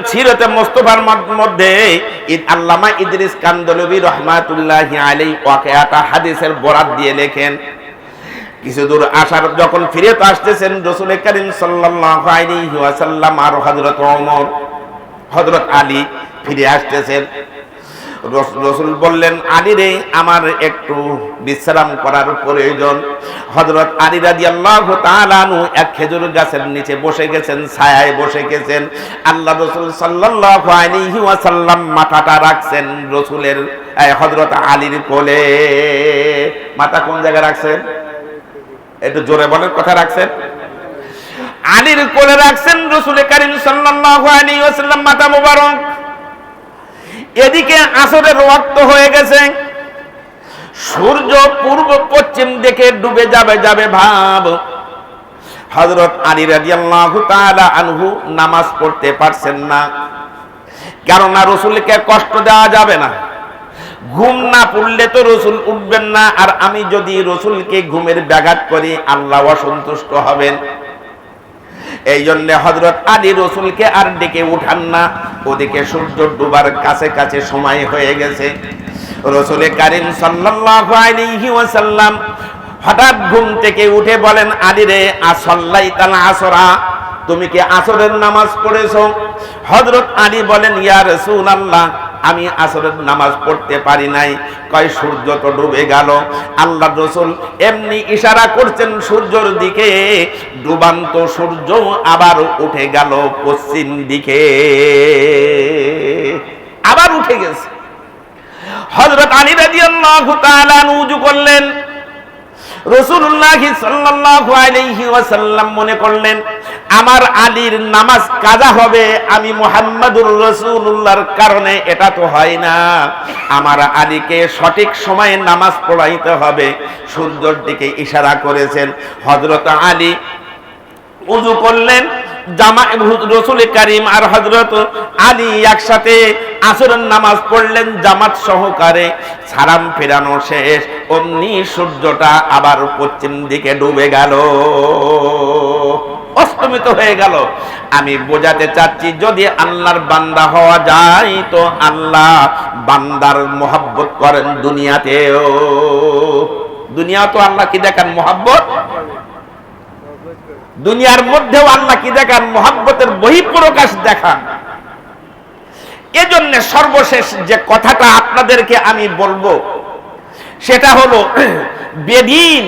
সিরাতে মুস্তাফার মধ্যে আল্লামা ইদ্রিস কান্দলবী রাহমাতুল্লাহি আলাইহি ওয়াকিআটা হাদিসের বরাত দিয়ে লেখেন, কিছু দূর আসার যখন ফিরে আসতেছেন রাসূল করিম সাল্লাল্লাহু আলাইহি ওয়াসাল্লাম আর হযরত ওমর হযরত আলী ফিরে আসতেছেন। রাসূল বললেন, আলী রে, আমার একটু বিশ্রাম করার প্রয়োজন। হযরত আলী রাদিয়াল্লাহু তাআলা আনহু এক খেজুর গাছের নিচে বসে গেছেন, ছায়ায় বসে গেছেন। আল্লাহ রাসূল সাল্লাল্লাহু আলাইহি ওয়াসাল্লাম মাথাটা রাখছেন রাসূলের হযরত আলীর কোলে। মাথা কোন জায়গায় রাখছেন? একটু জোরে বলেন, কথা রাখছেন? আলীর কোলে রাখছেন রাসূল করিম সাল্লাল্লাহু আলাইহি ওয়াসাল্লাম মাথা মোবারক। এদিকে আসরের ওয়াক্ত হয়ে গেছে, সূর্য পূর্ব পশ্চিম দিকে ডুবে যাবে ভাব। হযরত আলী রাদিয়াল্লাহু তাআলা আনহু নামাজ পড়তে পারছেন না, কারণ রাসূলকে কষ্ট দেওয়া যাবে না। ঘুম না পড়লে তো রাসূল উঠবেন না, আর আমি যদি রাসূলকে ঘুমের ব্যাঘাত করি আল্লাহ অসন্তুষ্ট হবেন। এই জন্য হযরত আলী রাসূলকে আর ডেকে উঠান না। ওদিকে সূর্য ডুবার কাছে কাছে সময় হয়ে গেছে। রাসূল করিম সাল্লাল্লাহু আলাইহি ওয়াসাল্লাম হঠাৎ ঘুম থেকে উঠে বলেন, আলী রে, আসল্লাইতাল আসরা, তুমি কি আসরের নামাজ পড়েছো? হযরত আলী বলেন, ইয়া রাসূলুল্লাহ, আমি আসরের নামাজ পড়তে পারি নাই। কয়, সূর্য তো ডুবে গেল। আল্লাহ রাসূল এমনি ইশারা করছেন সূর্যের দিকে, ডুবান্ত সূর্য আবার উঠে গেল পশ্চিম দিকে, আবার উঠে গেছে। হযরত আলী রাদিয়াল্লাহু তাআলা উযু করলেন। রাসূলুল্লাহ সাল্লাল্লাহু আলাইহি ওয়াসাল্লাম মনে করলেন, আমার আলীর নামাজ কাজা হবে, আমি মুহাম্মাদুর রাসূলুল্লাহর কারণে এটা তো হয় না। আমার আলীকে সঠিক সময়ে নামাজ পড়াইতে হবে। সূর্যের দিকে ইশারা করেছেন। হযরত আলী ওযু করলেন, রাসূল করিম আর হযরত আলী একসাথে আসরের নামাজ পড়লেন জামাত সহকারে। সালাম ফেরানো শেষ, অমনি সূর্যটা আবার পশ্চিম দিকে ডুবে গেল, অস্তমিত হয়ে গেল। আমি বোঝাতে চাচ্ছি, যদি আল্লাহর বান্দা হওয়া যায় তো আল্লাহ বান্দার মহব্বত করেন দুনিয়াতেও। দুনিয়া তো আল্লাহ কি দেখান? মহব্বত। দুনিয়ার মধ্যেও আল্লাহ কি দেখান? মহব্বতের বহিঃপ্রকাশ দেখান। এজন্য সর্বশেষ যে কথাটা আপনাদেরকে আমি বলবো সেটা হলো, বেদিন,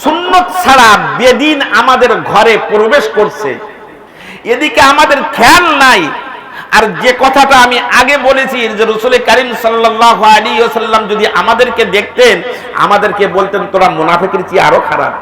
সুন্নত ছাড়া বেদিন আমাদের ঘরে প্রবেশ করছে, এদিকে আমাদের খেয়াল নাই। আর যে কথাটা আমি আগে বলেছি যে রাসূল করিম সাল্লাল্লাহু আলাইহি ওয়াসাল্লাম যদি আমাদেরকে দেখতেন, আমাদেরকে বলতেন, তোরা মুনাফিকের চেয়ে আরো খারাপ।